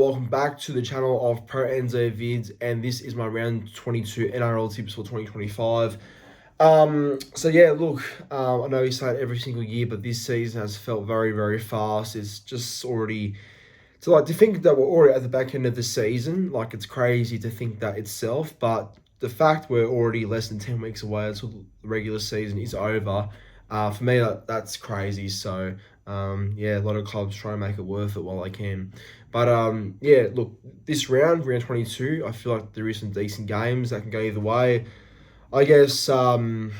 welcome back to the channel of Pro Enzo Vids, and this is my round 22 NRL tips for 2025. So yeah, look, I know we say it every single year, but this season has felt very, very fast. It's just already, to think that we're already at the back end of the season, like it's crazy to think that itself, but the fact we're already less than 10 weeks away until the regular season is over, for me, that's crazy. So, yeah, a lot of clubs try to make it worth it while they can. But, yeah, look, this round 22, I feel like there is some decent games that can go either way. I guess Dolphins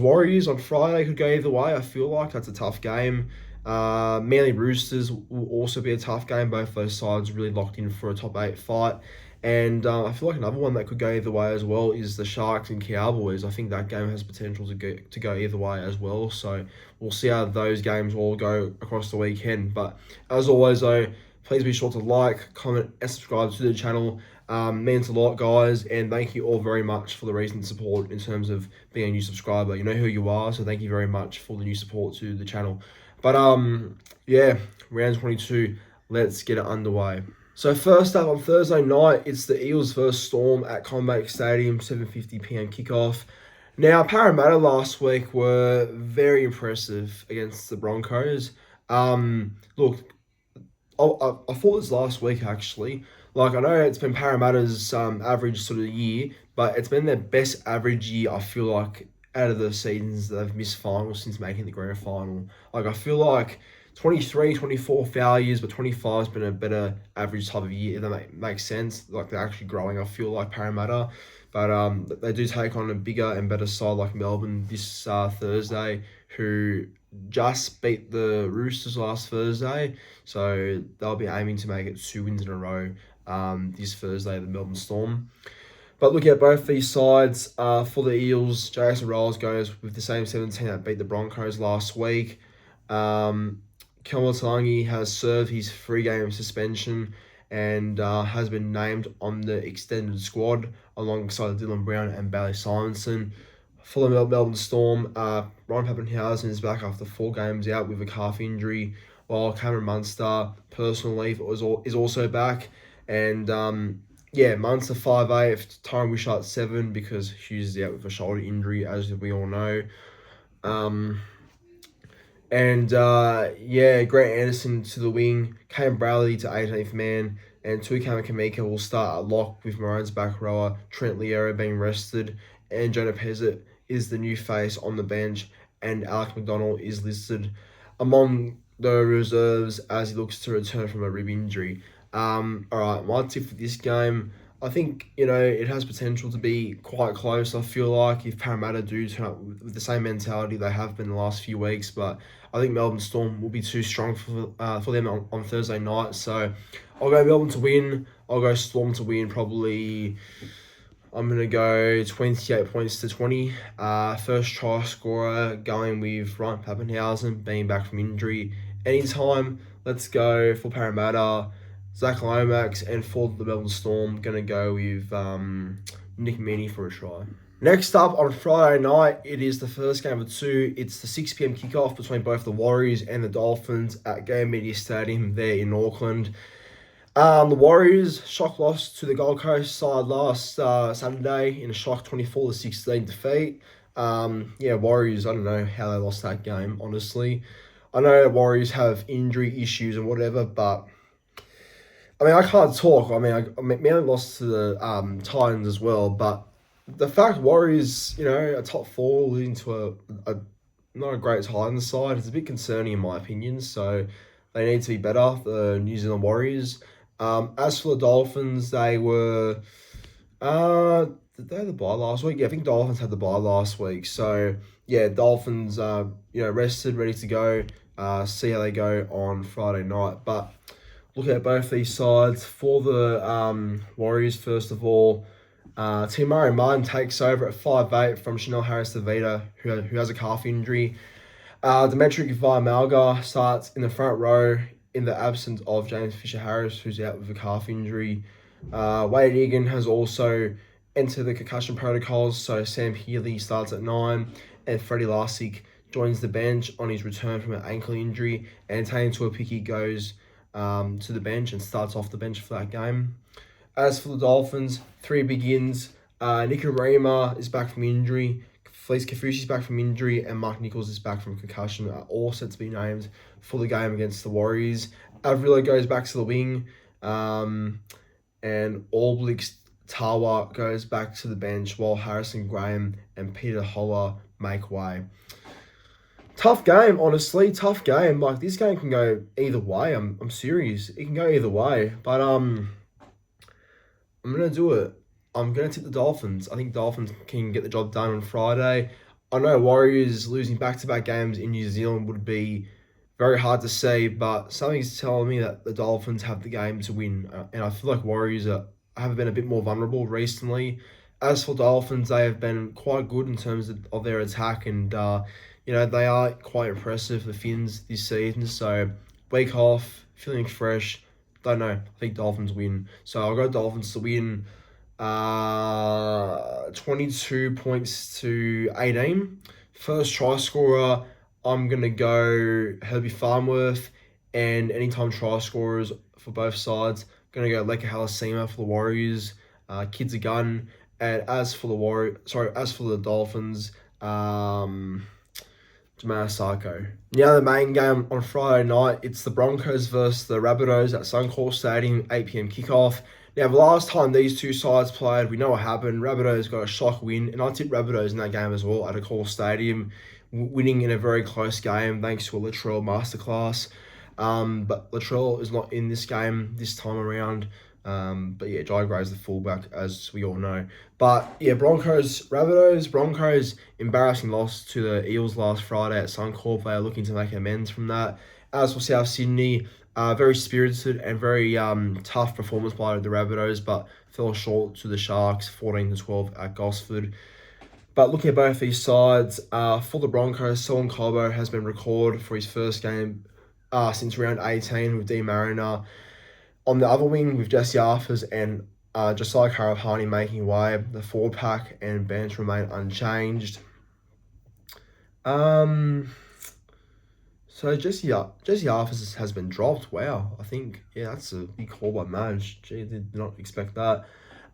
Warriors on Friday could go either way. I feel like that's a tough game. Manly Roosters will also be a tough game. Both those sides really locked in for a top 8 fight. And I feel like another one that could go either way as well is the Sharks and Cowboys. I think that game has potential to go either way as well. So we'll see how those games all go across the weekend. But as always, though, please be sure to like, comment, and subscribe to the channel. Means a lot, guys, and thank you all very much for the recent support in terms of being a new subscriber. You know who you are, so thank you very much for the new support to the channel. But yeah, round 22, let's get it underway. So first up on Thursday night, it's the Eels versus Storm at CommBank Stadium, 7:50 p.m. kickoff. Now, Parramatta last week were very impressive against the Broncos. Look, I thought this last week, actually. Like, I know it's been Parramatta's average sort of year, but it's been their best average year, I feel like, out of the seasons that they've missed finals since making the grand final. Like, I feel like 23, 24 foul years, but 25 has been a better average type of year, if that makes sense. Like, they're actually growing, I feel like, Parramatta. But they do take on a bigger and better side like Melbourne this Thursday, who just beat the Roosters last Thursday. So they'll be aiming to make it 2 wins in a row this Thursday, the Melbourne Storm. But looking at both these sides, for the Eels, Jason Rolls goes with the same 17 that beat the Broncos last week. Kelma Talangi has served his 3-game suspension and has been named on the extended squad alongside Dylan Brown and Bailey Simonson. For the Melbourne Storm, Ryan Papenhuyzen is back after 4 games out with a calf injury, while Cameron Munster, personal leave, is also back. And yeah, Munster 5'8", Tyron Wishart 7 because Hughes is out with a shoulder injury, as we all know. Yeah, Grant Anderson to the wing, Cam Bradley to 18th man, and Tuikama Kamika will start at lock with Maroon's back rower, Trent Liero being rested, and Jonah Pezzett is the new face on the bench, and Alec McDonald is listed among the reserves as he looks to return from a rib injury. Alright, my tip for this game, I think, it has potential to be quite close. I feel like if Parramatta do turn up with the same mentality they have been the last few weeks, but I think Melbourne Storm will be too strong for them on Thursday night. So I'll go Melbourne to win. I'll go Storm to win. Probably, I'm going to go 28 points to 20. First try scorer going with Ryan Papenhuyzen being back from injury anytime. Let's go for Parramatta, Zach Lomax, and for the Melbourne Storm, going to go with Nick Meaney for a try. Next up on Friday night, it is the first game of 2. It's the 6 p.m. kickoff between both the Warriors and the Dolphins at Game Media Stadium there in Auckland. The Warriors shock loss to the Gold Coast side last Saturday in a shock 24-16 defeat. Yeah, Warriors, I don't know how they lost that game, honestly. I know the Warriors have injury issues and whatever, but I mean, I can't talk. I mainly lost to the Titans as well, but the fact Warriors, a top 4 leading to a not a great Titans side is a bit concerning in my opinion. So they need to be better, the New Zealand Warriors. As for the Dolphins, they were did they have the bye last week? Yeah, I think Dolphins had the bye last week. So yeah, Dolphins rested, ready to go. See how they go on Friday night. But look at both these sides. For the Warriors, first of all, Tim Murray Martin takes over at 5'8" from Chanel Harris-Tavita, who has a calf injury. Demetric Vaimalga starts in the front row in the absence of James Fisher-Harris, who's out with a calf injury. Wade Egan has also entered the concussion protocols, so Sam Healy starts at 9, and Freddie Larsick joins the bench on his return from an ankle injury, and Tane Tuapiki goes to the bench and starts off the bench for that game. As for the Dolphins, 3 begins. Nikorima is back from injury. Felice Kafusi's back from injury, and Mark Nichols is back from concussion. Are all set to be named for the game against the Warriors. Avrilo goes back to the wing, and Alblicks Tawa goes back to the bench while Harrison Graham and Peter Holler make way. Tough game, honestly. Tough game. Like, this game can go either way. I'm serious. It can go either way. But I'm gonna do it. I'm gonna tip the Dolphins. I think Dolphins can get the job done on Friday. I know Warriors losing back-to-back games in New Zealand would be very hard to say, but something's telling me that the Dolphins have the game to win. And I feel like Warriors have been a bit more vulnerable recently. As for Dolphins, they have been quite good in terms of their attack, and they are quite impressive, the Finns, this season. So, week off, feeling fresh. Don't know. I think Dolphins win. So, I'll go Dolphins to win 22 points to 18. First try scorer, I'm going to go Herbie Farnworth, and anytime try scorers for both sides, going to go Leka Halasima for the Warriors. Kid's a gun. And as for the Dolphins, Jamal Sarko. Now the main game on Friday night, it's the Broncos versus the Rabbitohs at Suncorp Stadium, 8 p.m. kickoff. Now, the last time these two sides played, we know what happened. Rabbitohs got a shock win, and I tipped Rabbitohs in that game as well at a Core Stadium, winning in a very close game thanks to a Latrell masterclass. But Latrell is not in this game this time around. But yeah, Jai Gray's the fullback, as we all know. But yeah, Broncos, embarrassing loss to the Eels last Friday at Suncorp. They are looking to make amends from that. As for South Sydney, very spirited and very tough performance by the Rabbitohs, but fell short to the Sharks, 14-12 at Gosford. But looking at both these sides, for the Broncos, Selwyn Cobbo has been recalled for his first game since round 18 with Dean Mariner. On the other wing, with Jesse Arthurs and Josiah Karapani making way, the forward pack and bench remain unchanged. So Jesse Arthurs has been dropped. Wow, I think, that's a big call by Madge. Gee, did not expect that.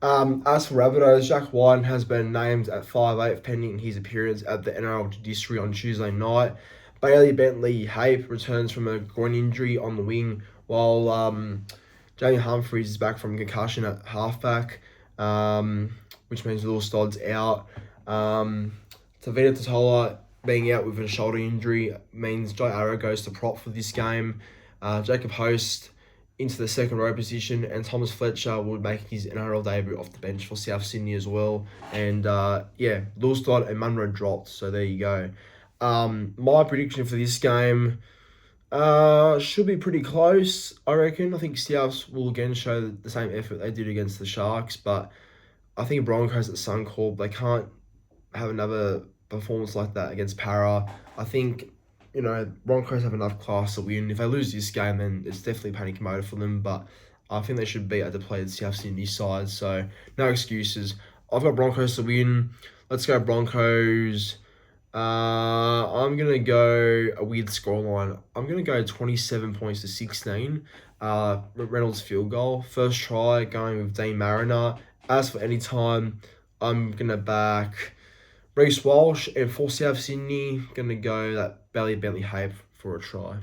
As for Rabbitohs, Jack White has been named at 5'8", pending his appearance at the NRL Judiciary on Tuesday night. Bailey Bentley Hape returns from a groin injury on the wing, while Jamie Humphries is back from concussion at halfback, which means Will Stodd's out. Tavita Totola being out with a shoulder injury means Jai Arrow goes to prop for this game. Jacob Host into the second row position, and Thomas Fletcher would make his NRL debut off the bench for South Sydney as well. And Lil Stott and Munro dropped, so there you go. My prediction for this game should be pretty close, I reckon. I think Souths will again show the same effort they did against the Sharks, but I think Broncos at Suncorp, they can't have another performance like that against Para. I think, Broncos have enough class to win. If they lose this game, then it's definitely panic mode for them, but I think they should beat a depleted South Sydney side, so no excuses. I've got Broncos to win. Let's go Broncos. I'm going to go a weird scoreline. I'm going to go 27 points to 16. Reynolds field goal. First try going with Dean Mariner. As for any time, I'm going to back Reece Walsh, and for South Sydney, going to go that Bailey Bentley Hape for a try.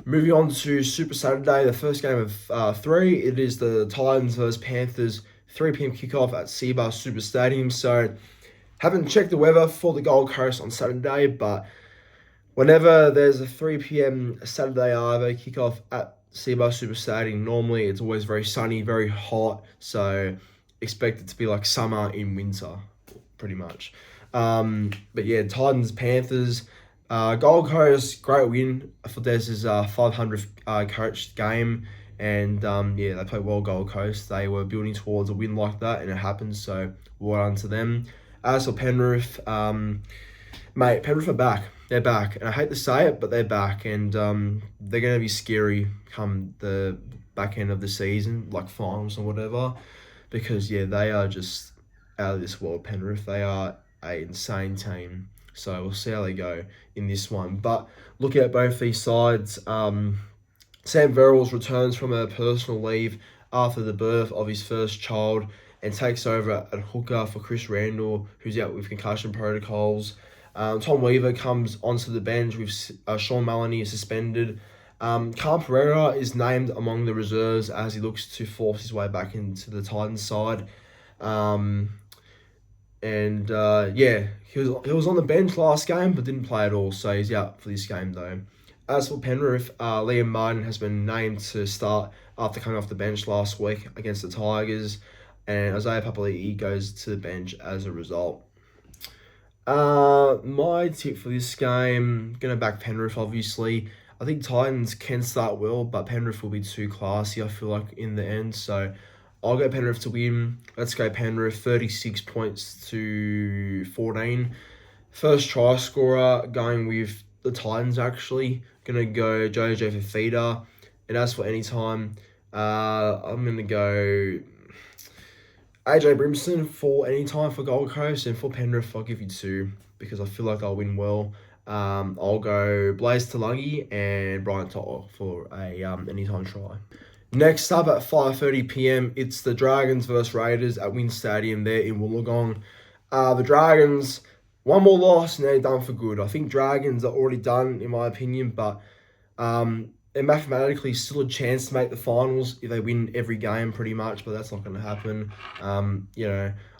Moving on to Super Saturday, the first game of 3. It is the Titans versus Panthers, 3 p.m. kickoff at Seabar Super Stadium. So, haven't checked the weather for the Gold Coast on Saturday, but whenever there's a 3 p.m. Saturday Arvo kickoff at Seabar Super Stadium, normally it's always very sunny, very hot, so expect it to be like summer in winter, pretty much. But yeah, Titans, Panthers, Gold Coast, great win for Des's 500th coached game, and they played well Gold Coast. They were building towards a win like that, and it happened, so well done to them. As for Penrith, Penrith are back. They're back, and I hate to say it, but they're back, and they're going to be scary come the back end of the season, like finals or whatever, because they are just out of this world. Penrith, they are an insane team, so we'll see how they go in this one. But looking at both these sides, Sam Verrills returns from a personal leave after the birth of his first child and takes over at hooker for Chris Randall, who's out with concussion protocols. Tom Weaver comes onto the bench with Sean Maloney suspended. Carl Pereira is named among the reserves as he looks to force his way back into the Titans side. He was on the bench last game but didn't play at all, so he's out for this game though. As for Penrith, Liam Martin has been named to start after coming off the bench last week against the Tigers, and Isaiah Papali'i goes to the bench as a result. My tip for this game, gonna back Penrith obviously. I think Titans can start well, but Penrith will be too classy, I feel like, in the end. So I'll go Penrith to win. Let's go Penrith, 36 points to 14. First try scorer, going with the Titans actually. Gonna go Jojo Fafita. And as for anytime, I'm gonna go AJ Brimson for anytime for Gold Coast, and for Penrith, I'll give you 2 because I feel like I'll win well. I'll go Blaze Talagi and Brian Totter for a anytime try. Next up at 5:30 p.m, it's the Dragons versus Raiders at Wynn Stadium there in Wollongong. The Dragons, one more loss and they're done for good. I think Dragons are already done in my opinion, but they're mathematically still a chance to make the finals if they win every game pretty much, but that's not going to happen.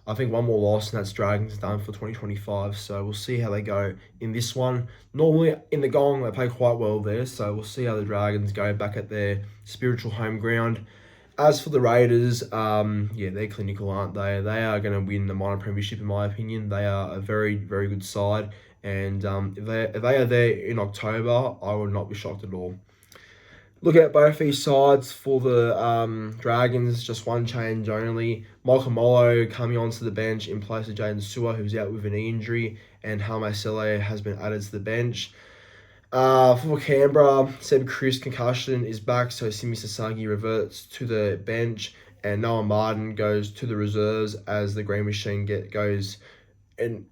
I think one more loss and that's Dragons done for 2025, so we'll see how they go in this one. Normally in the Gong they play quite well there, so we'll see how the Dragons go back at their spiritual home ground. As for the Raiders, they're clinical, aren't they? They are going to win the minor premiership in my opinion. They are a very, very good side, and if they are there in October, I would not be shocked at all. Look at both these sides. For the Dragons, just one change only. Michael Molo coming onto the bench in place of Jaden Sewer, who's out with a knee injury, and Hame Sele has been added to the bench. For Canberra, Seb Chris concussion is back, so Simi Sasagi reverts to the bench, and Noah Martin goes to the reserves as the Green Machine goes in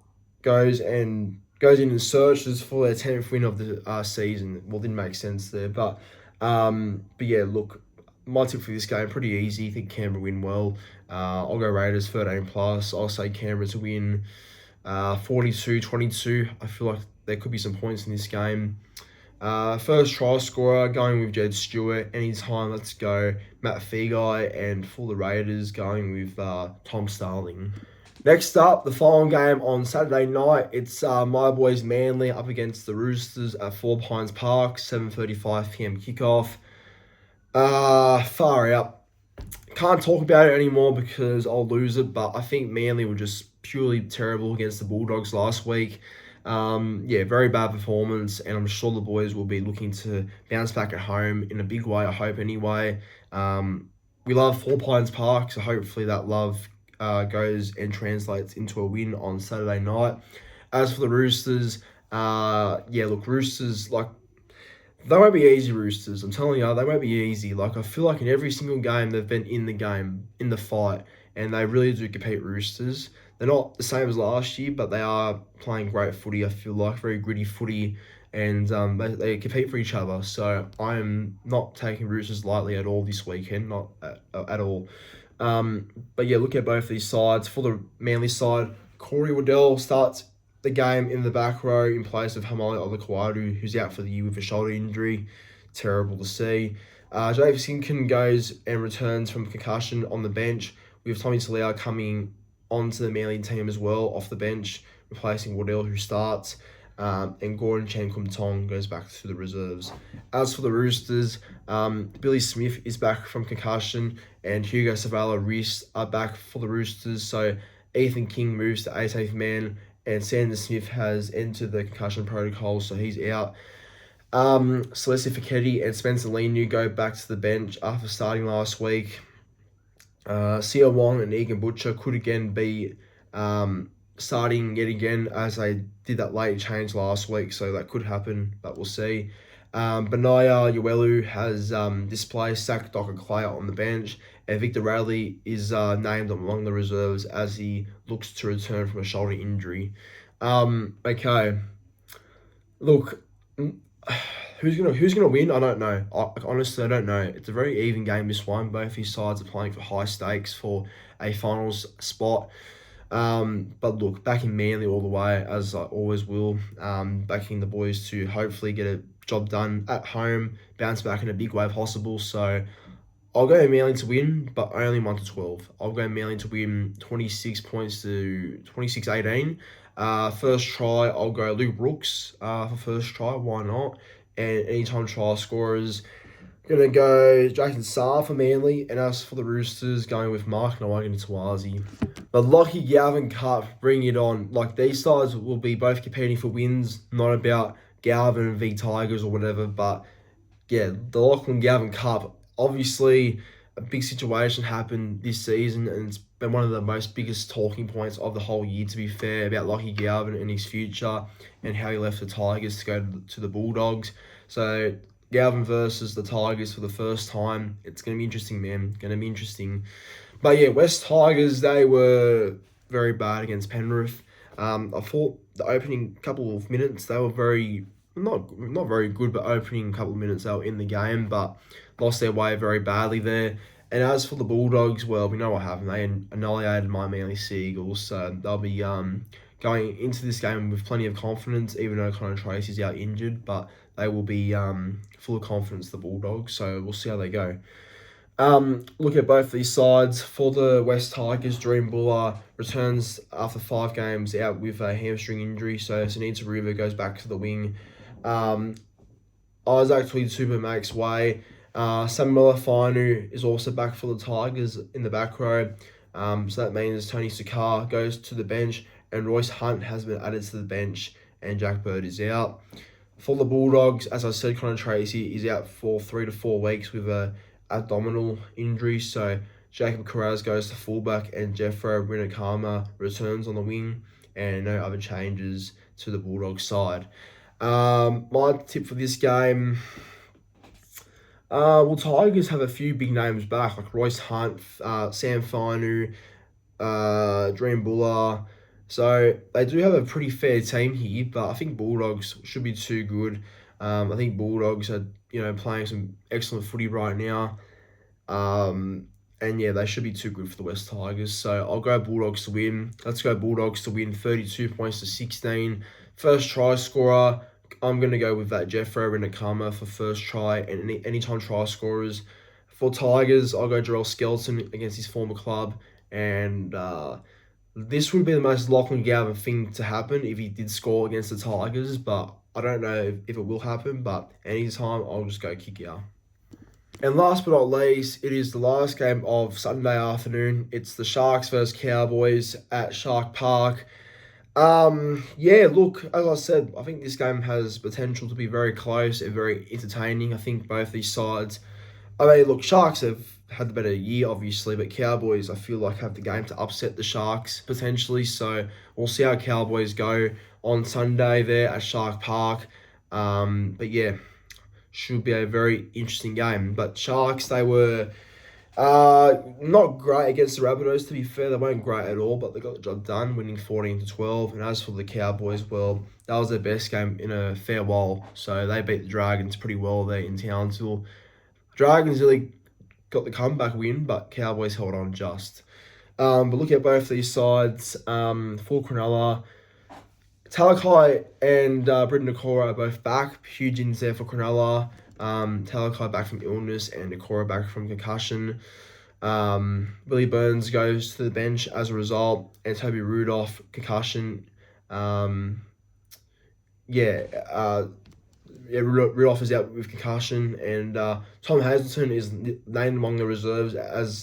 and searches for their 10th win of the season. Well, didn't make sense there, but yeah, look, my tip for this game, pretty easy. I think Canberra win well. I'll go Raiders 13 plus. I'll say Canberra to win 42-22. I feel like there could be some points in this game. First try scorer, going with Jed Stewart. Anytime, let's go Matt Feagai. And for the Raiders, going with Tom Starling. Next up, the final game on Saturday night, it's my boys Manly up against the Roosters at Four Pines Park, 7:35 p.m. kickoff. Far out. Can't talk about it anymore because I'll lose it, but I think Manly were just purely terrible against the Bulldogs last week. Very bad performance, and I'm sure the boys will be looking to bounce back at home in a big way, I hope anyway. We love Four Pines Park, so hopefully that love goes and translates into a win on Saturday night. As for the Roosters, Roosters, they won't be easy, Roosters. I'm telling you, they won't be easy. I feel like in every single game, they've been in the game, in the fight, and they really do compete, Roosters. They're not the same as last year, but they are playing great footy, I feel like, very gritty footy, and they compete for each other. So I am not taking Roosters lightly at all this weekend, not at all. Look at both these sides. For the Manly side, Corey Waddell starts the game in the back row in place of Hamali Olakwadu, who's out for the year with a shoulder injury. Terrible to see. Jake Sinkin goes and returns from concussion on the bench, with Tommy Talau coming onto the Manly team as well off the bench, replacing Waddell, who starts. And Gordon Chan-Kum Tong goes back to the reserves. As for the Roosters, Billy Smith is back from concussion, and Hugo Savala wrists are back for the Roosters. So Ethan King moves to 18th man, and Sanders Smith has entered the concussion protocol, so he's out. Celeste Fiketti and Spencer Leniu go back to the bench after starting last week. Sia Wong and Egan Butcher could again be starting yet again, as they did that late change last week, so that could happen, but we'll see. Benaya Uelu has displaced Zach Docker Clay on the bench, and Victor Radley is named among the reserves as he looks to return from a shoulder injury. Okay. Look, Who's gonna win? I don't know. Honestly, I don't know. It's a very even game, this one. Both these sides are playing for high stakes for a finals spot. But look, backing Manly all the way, as I always will. Backing the boys to hopefully get a job done at home, bounce back in a big way possible. So I'll go Manly to win, but only 1 to 12. I'll go Manly to win 26 points to 26-18. First try, I'll go Luke Brooks for first try. Why not? And anytime try scorers, gonna go Jason Sarr for Manly, and as for the Roosters, going with Mark Noagan and Tawazi. But Lockie, Galvin Cup, bring it on. Like, these sides will be both competing for wins, not about Galvin v Tigers or whatever, but yeah, the Lachlan Galvin Cup, obviously a big situation happened this season, and it's been one of the most biggest talking points of the whole year, to be fair, about Lockie Galvin and his future and how he left the Tigers to go to the Bulldogs. So Galvin versus the Tigers for the first time. It's going to be interesting, man. Going to be interesting. But yeah, West Tigers, they were very bad against Penrith. I thought the opening couple of minutes, they were not very good, but opening couple of minutes they were in the game, but lost their way very badly there. And as for the Bulldogs, well, we know what happened. They annihilated my Manly Seagulls, so they'll be going into this game with plenty of confidence, even though Connor Tracy's out injured, but they will be full of confidence, the Bulldogs, so we'll see how they go. Look at both these sides. For the West Tigers, Dream Buller returns after 5 games out with a hamstring injury, so Sunita River goes back to the wing. Isaac Tuipulotu makes way. Samuel Fainu is also back for the Tigers in the back row. So that means Tony Sakar goes to the bench, and Royce Hunt has been added to the bench, and Jack Bird is out. For the Bulldogs, as I said, Connor Tracy is out for 3 to 4 weeks with a abdominal injury, so Jacob Carraz goes to fullback, and Jeffro Rinakama returns on the wing, and no other changes to the Bulldogs side. My tip for this game, well, Tigers have a few big names back, like Royce Hunt, Sam Fainu, Dream Buller. So they do have a pretty fair team here, but I think Bulldogs should be too good. I think Bulldogs are, playing some excellent footy right now. And yeah, they should be too good for the West Tigers. So I'll go Bulldogs to win. Let's go Bulldogs to win 32 points to 16. First try scorer, I'm going to go with that Jeffro Rinakama for first try, and anytime try scorers. For Tigers, I'll go Jarrell Skelton against his former club, and this would be the most Lachlan Galvin thing to happen if he did score against the Tigers, but I don't know if it will happen, but anytime, I'll just go kick out. And last but not least, it is the last game of Sunday afternoon. It's the Sharks versus Cowboys at Shark Park. Yeah, look, as I said, I think this game has potential to be very close and very entertaining. I think both these sides, look, Sharks have had the better year, obviously, but Cowboys, I feel like, have the game to upset the Sharks, potentially. So we'll see how Cowboys go on Sunday there at Shark Park. But yeah, should be a very interesting game. But Sharks, they were not great against the Rabbitohs, to be fair. They weren't great at all, but they got the job done, winning 14-12. And as for the Cowboys, well, that was their best game in a fair while. So they beat the Dragons pretty well there in Townsville. Dragons really got the comeback win, but Cowboys held on just. But look at both these sides. For Cronulla, Talakai and Britton Nakora are both back. Huge ins there for Cronulla. Talakai back from illness and Nakora back from concussion. Billy Burns goes to the bench as a result, and Toby Rudolph, concussion. Rudolph is out with concussion, and Tom Hazelton is named among the reserves as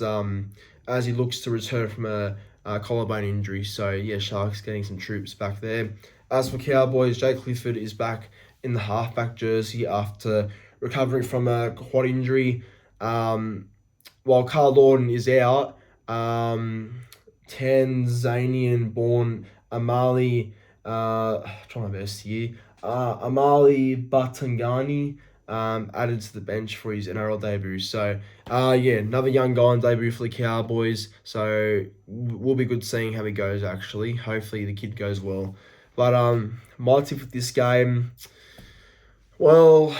he looks to return from a collarbone injury. So yeah, Sharks getting some troops back there. As for Cowboys, Jake Clifford is back in the halfback jersey after recovering from a quad injury. While Carl Lawton is out, Tanzanian-born Amali, trying my best here, Amali Batangani added to the bench for his NRL debut. So, another young guy on debut for the Cowboys. So, will be good seeing how he goes, actually. Hopefully, the kid goes well. But my tip for this game, Well,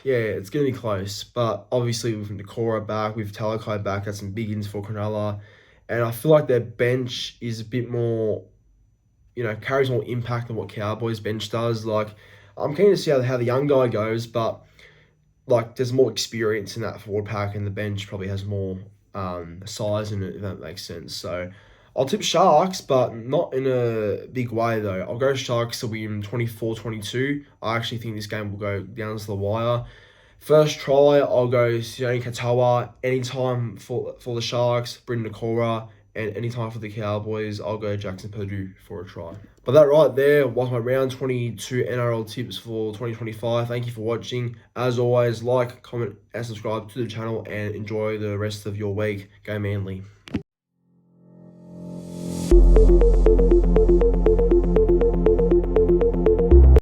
yeah, it's going to be close, but obviously with Nakora back, with Talakai back, that's some big ins for Cronulla, and I feel like their bench is a bit more, carries more impact than what Cowboys bench does. Like, I'm keen to see how the young guy goes, but like there's more experience in that forward pack, and the bench probably has more size in it, if that makes sense. So I'll tip Sharks, but not in a big way though. I'll go Sharks to win 24-22. I actually think this game will go down to the wire. First try, I'll go Sione Katoa. Anytime for the Sharks, Brendan Nakora. And anytime for the Cowboys, I'll go Jackson Purdue for a try. But that right there was my round 22 NRL tips for 2025. Thank you for watching. As always, like, comment, and subscribe to the channel, and enjoy the rest of your week. Go Manly.